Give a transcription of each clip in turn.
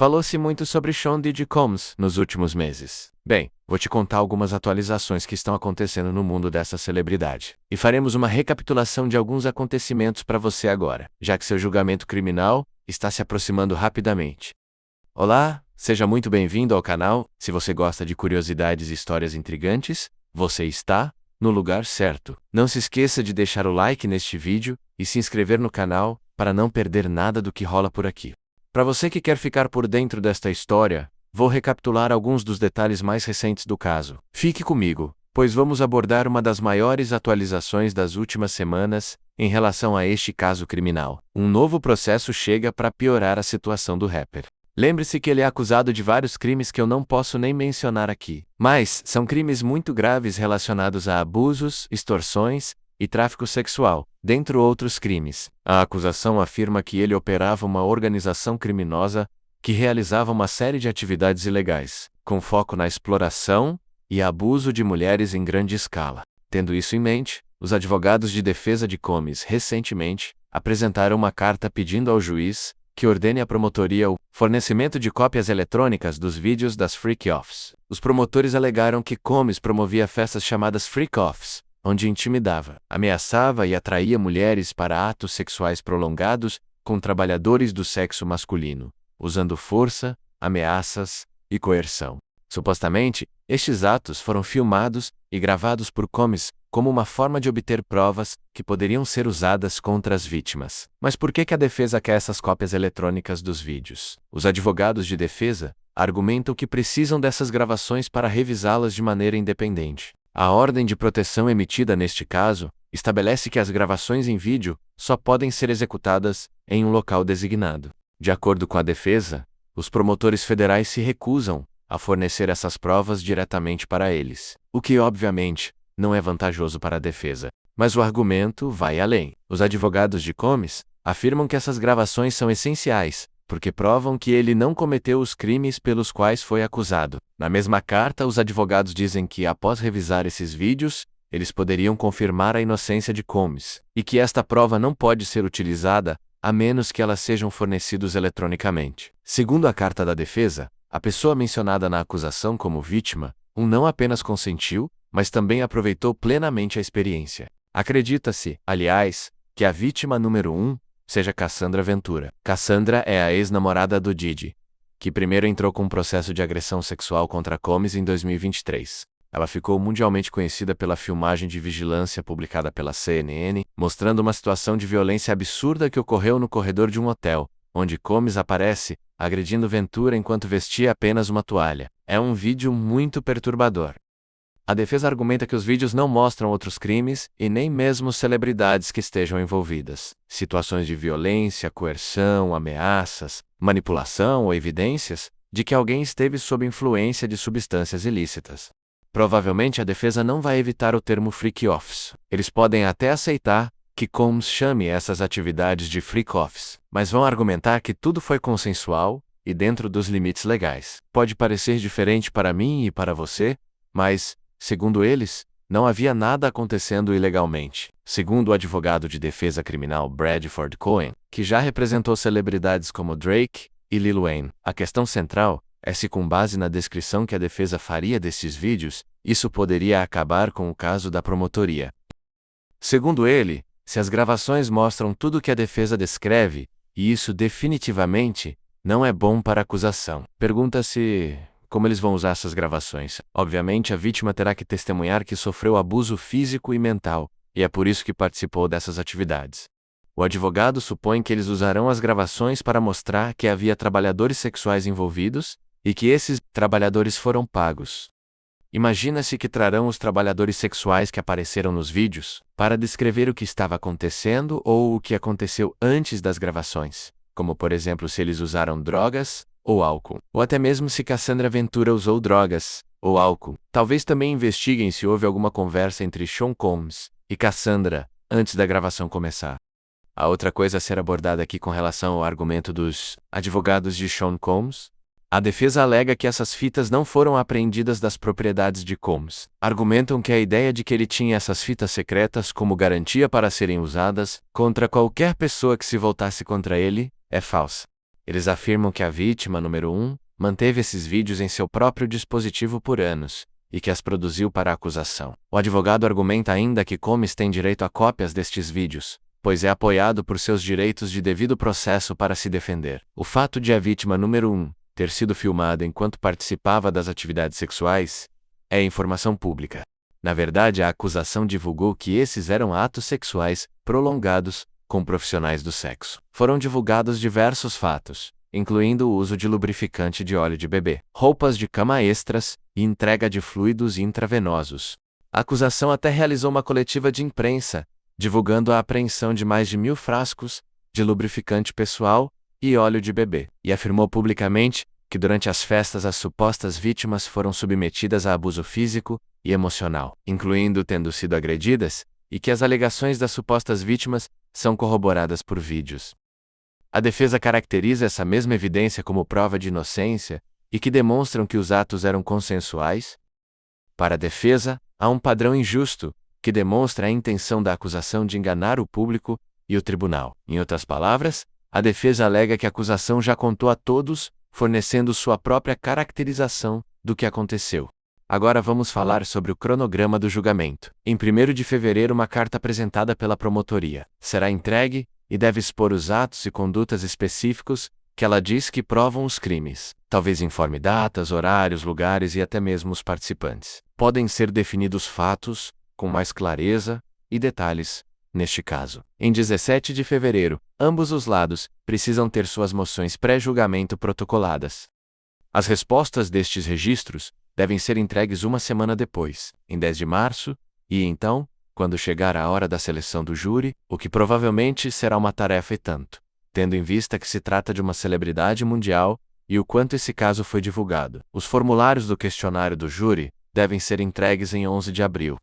Falou-se muito sobre Sean Diddy Combs nos últimos meses. Bem, vou te contar algumas atualizações que estão acontecendo no mundo dessa celebridade. E faremos uma recapitulação de alguns acontecimentos para você agora, já que seu julgamento criminal está se aproximando rapidamente. Olá, seja muito bem-vindo ao canal. Se você gosta de curiosidades e histórias intrigantes, você está no lugar certo. Não se esqueça de deixar o like neste vídeo e se inscrever no canal para não perder nada do que rola por aqui. Para você que quer ficar por dentro desta história, vou recapitular alguns dos detalhes mais recentes do caso. Fique comigo, pois vamos abordar uma das maiores atualizações das últimas semanas em relação a este caso criminal. Um novo processo chega para piorar a situação do rapper. Lembre-se que ele é acusado de vários crimes que eu não posso nem mencionar aqui, mas são crimes muito graves relacionados a abusos, extorsões e tráfico sexual, dentre outros crimes. A acusação afirma que ele operava uma organização criminosa que realizava uma série de atividades ilegais, com foco na exploração e abuso de mulheres em grande escala. Tendo isso em mente, os advogados de defesa de Combs recentemente apresentaram uma carta pedindo ao juiz que ordene à promotoria o fornecimento de cópias eletrônicas dos vídeos das freak-offs. Os promotores alegaram que Combs promovia festas chamadas freak-offs, onde intimidava, ameaçava e atraía mulheres para atos sexuais prolongados com trabalhadores do sexo masculino, usando força, ameaças e coerção. Supostamente, estes atos foram filmados e gravados por Combs como uma forma de obter provas que poderiam ser usadas contra as vítimas. Mas por que a defesa quer essas cópias eletrônicas dos vídeos? Os advogados de defesa argumentam que precisam dessas gravações para revisá-las de maneira independente. A ordem de proteção emitida neste caso estabelece que as gravações em vídeo só podem ser executadas em um local designado. De acordo com a defesa, os promotores federais se recusam a fornecer essas provas diretamente para eles, o que obviamente não é vantajoso para a defesa. Mas o argumento vai além. Os advogados de Combs afirmam que essas gravações são essenciais, porque provam que ele não cometeu os crimes pelos quais foi acusado. Na mesma carta, os advogados dizem que, após revisar esses vídeos, eles poderiam confirmar a inocência de Combs, e que esta prova não pode ser utilizada a menos que elas sejam fornecidas eletronicamente. Segundo a carta da defesa, a pessoa mencionada na acusação como vítima, não apenas consentiu, mas também aproveitou plenamente a experiência. Acredita-se, aliás, que a vítima número 1 seja Cassandra Ventura. Cassandra é a ex-namorada do Diddy, que primeiro entrou com um processo de agressão sexual contra Combs em 2023. Ela ficou mundialmente conhecida pela filmagem de vigilância publicada pela CNN, mostrando uma situação de violência absurda que ocorreu no corredor de um hotel, onde Combs aparece agredindo Ventura enquanto vestia apenas uma toalha. É um vídeo muito perturbador. A defesa argumenta que os vídeos não mostram outros crimes e nem mesmo celebridades que estejam envolvidas. Situações de violência, coerção, ameaças, manipulação ou evidências de que alguém esteve sob influência de substâncias ilícitas. Provavelmente a defesa não vai evitar o termo freak-offs. Eles podem até aceitar que Combs chame essas atividades de freak-offs, mas vão argumentar que tudo foi consensual e dentro dos limites legais. Pode parecer diferente para mim e para você, mas, segundo eles, não havia nada acontecendo ilegalmente. Segundo o advogado de defesa criminal Bradford Cohen, que já representou celebridades como Drake e Lil Wayne, a questão central é se, com base na descrição que a defesa faria desses vídeos, isso poderia acabar com o caso da promotoria. Segundo ele, se as gravações mostram tudo o que a defesa descreve, e isso definitivamente não é bom para a acusação. Pergunta-se como eles vão usar essas gravações. Obviamente, a vítima terá que testemunhar que sofreu abuso físico e mental, e é por isso que participou dessas atividades. O advogado supõe que eles usarão as gravações para mostrar que havia trabalhadores sexuais envolvidos e que esses trabalhadores foram pagos. Imagina-se que trarão os trabalhadores sexuais que apareceram nos vídeos para descrever o que estava acontecendo ou o que aconteceu antes das gravações, como por exemplo se eles usaram drogas ou álcool, ou até mesmo se Cassandra Ventura usou drogas ou álcool. Talvez também investiguem se houve alguma conversa entre Sean Combs e Cassandra antes da gravação começar. A outra coisa a ser abordada aqui com relação ao argumento dos advogados de Sean Combs, a defesa alega que essas fitas não foram apreendidas das propriedades de Combs. Argumentam que a ideia de que ele tinha essas fitas secretas como garantia para serem usadas contra qualquer pessoa que se voltasse contra ele é falsa. Eles afirmam que a vítima número 1 manteve esses vídeos em seu próprio dispositivo por anos e que as produziu para a acusação. O advogado argumenta ainda que Combs tem direito a cópias destes vídeos, pois é apoiado por seus direitos de devido processo para se defender. O fato de a vítima número 1 ter sido filmada enquanto participava das atividades sexuais é informação pública. Na verdade, a acusação divulgou que esses eram atos sexuais prolongados com profissionais do sexo. Foram divulgados diversos fatos, incluindo o uso de lubrificante de óleo de bebê, roupas de cama extras e entrega de fluidos intravenosos. A acusação até realizou uma coletiva de imprensa, divulgando a apreensão de mais de 1.000 frascos de lubrificante pessoal e óleo de bebê, e afirmou publicamente que durante as festas as supostas vítimas foram submetidas a abuso físico e emocional, incluindo tendo sido agredidas, e que as alegações das supostas vítimas são corroboradas por vídeos. A defesa caracteriza essa mesma evidência como prova de inocência e que demonstram que os atos eram consensuais. Para a defesa, há um padrão injusto, que demonstra a intenção da acusação de enganar o público e o tribunal. Em outras palavras, a defesa alega que a acusação já contou a todos, fornecendo sua própria caracterização do que aconteceu. Agora vamos falar sobre o cronograma do julgamento. Em 1º de fevereiro, uma carta apresentada pela promotoria será entregue e deve expor os atos e condutas específicos que ela diz que provam os crimes. Talvez informe datas, horários, lugares e até mesmo os participantes. Podem ser definidos fatos, com mais clareza e detalhes, neste caso. Em 17 de fevereiro, ambos os lados precisam ter suas moções pré-julgamento protocoladas. As respostas destes registros devem ser entregues uma semana depois, em 10 de março, e então, quando chegar a hora da seleção do júri, o que provavelmente será uma tarefa e tanto, tendo em vista que se trata de uma celebridade mundial e o quanto esse caso foi divulgado. Os formulários do questionário do júri devem ser entregues em 11 de abril.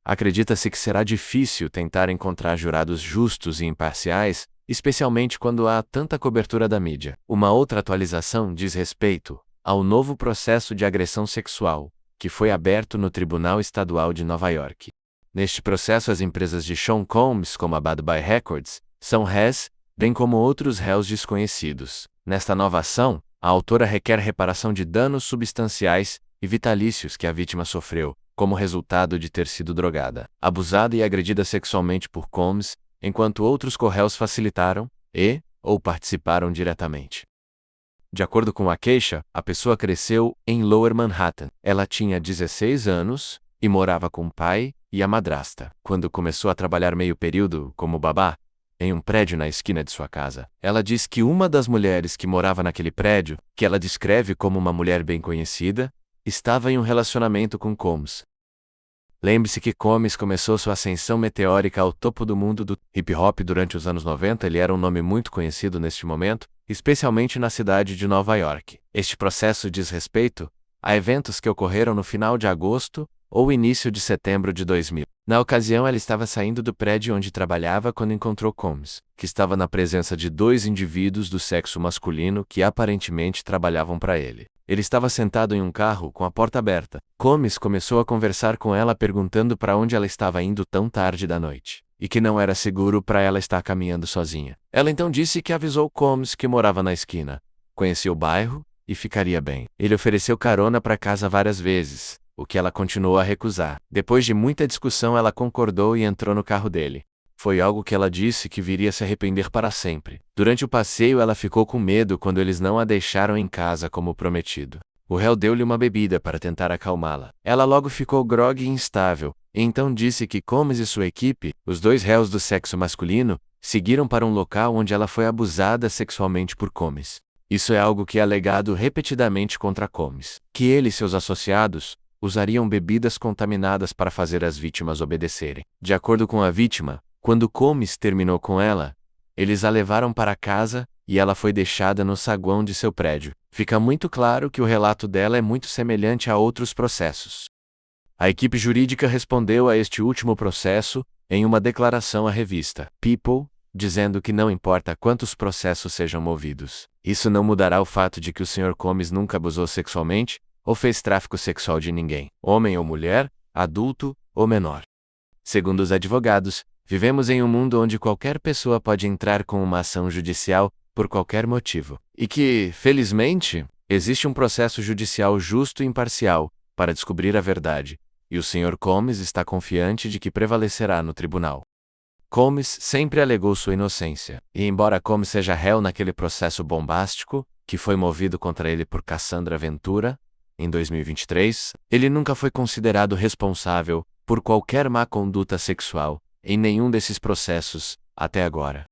Acredita-se que será difícil tentar encontrar jurados justos e imparciais, especialmente quando há tanta cobertura da mídia. Uma outra atualização diz respeito ao novo processo de agressão sexual, que foi aberto no Tribunal Estadual de Nova York. Neste processo, as empresas de Sean Combs, como a Bad Boy Records, são réis, bem como outros réus desconhecidos. Nesta nova ação, a autora requer reparação de danos substanciais e vitalícios que a vítima sofreu, como resultado de ter sido drogada, abusada e agredida sexualmente por Combs, enquanto outros co-réus facilitaram ou participaram diretamente. De acordo com a queixa, a pessoa cresceu em Lower Manhattan. Ela tinha 16 anos e morava com o pai e a madrasta. Quando começou a trabalhar meio período como babá, em um prédio na esquina de sua casa, ela diz que uma das mulheres que morava naquele prédio, que ela descreve como uma mulher bem conhecida, estava em um relacionamento com Combs. Lembre-se que Combs começou sua ascensão meteórica ao topo do mundo do hip-hop durante os anos 90. Ele era um nome muito conhecido neste momento, especialmente na cidade de Nova York. Este processo diz respeito a eventos que ocorreram no final de agosto ou início de setembro de 2000. Na ocasião, ela estava saindo do prédio onde trabalhava quando encontrou Combs, que estava na presença de 2 indivíduos do sexo masculino que aparentemente trabalhavam para ele. Ele estava sentado em um carro com a porta aberta. Combs começou a conversar com ela perguntando para onde ela estava indo tão tarde da noite, e que não era seguro para ela estar caminhando sozinha. Ela então disse que avisou Combs que morava na esquina, conhecia o bairro e ficaria bem. Ele ofereceu carona para casa várias vezes, o que ela continuou a recusar. Depois de muita discussão, ela concordou e entrou no carro dele. Foi algo que ela disse que viria se arrepender para sempre. Durante o passeio, ela ficou com medo quando eles não a deixaram em casa como prometido. O réu deu-lhe uma bebida para tentar acalmá-la. Ela logo ficou grogue e instável, e então disse que Combs e sua equipe, os 2 réus do sexo masculino, seguiram para um local onde ela foi abusada sexualmente por Combs. Isso é algo que é alegado repetidamente contra Combs, que ele e seus associados usariam bebidas contaminadas para fazer as vítimas obedecerem. De acordo com a vítima, quando Combs terminou com ela, eles a levaram para casa e ela foi deixada no saguão de seu prédio. Fica muito claro que o relato dela é muito semelhante a outros processos. A equipe jurídica respondeu a este último processo em uma declaração à revista People, dizendo que não importa quantos processos sejam movidos, isso não mudará o fato de que o Sr. Combs nunca abusou sexualmente ou fez tráfico sexual de ninguém, homem ou mulher, adulto ou menor. Segundo os advogados, vivemos em um mundo onde qualquer pessoa pode entrar com uma ação judicial por qualquer motivo. E que, felizmente, existe um processo judicial justo e imparcial para descobrir a verdade, e o Sr. Combs está confiante de que prevalecerá no tribunal. Combs sempre alegou sua inocência, e embora Combs seja réu naquele processo bombástico, que foi movido contra ele por Cassandra Ventura, em 2023, ele nunca foi considerado responsável por qualquer má conduta sexual em nenhum desses processos, até agora.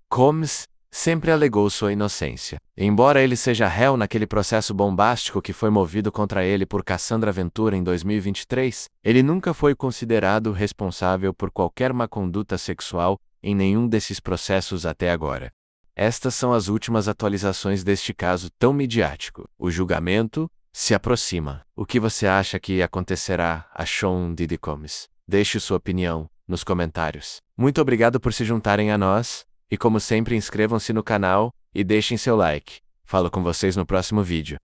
Combs sempre alegou sua inocência. Embora ele seja réu naquele processo bombástico que foi movido contra ele por Cassandra Ventura em 2023, ele nunca foi considerado responsável por qualquer má conduta sexual em nenhum desses processos até agora. Estas são as últimas atualizações deste caso tão midiático. O julgamento se aproxima. O que você acha que acontecerá a Sean Diddy Combs? Deixe sua opinião nos comentários. Muito obrigado por se juntarem a nós, e como sempre inscrevam-se no canal e deixem seu like. Falo com vocês no próximo vídeo.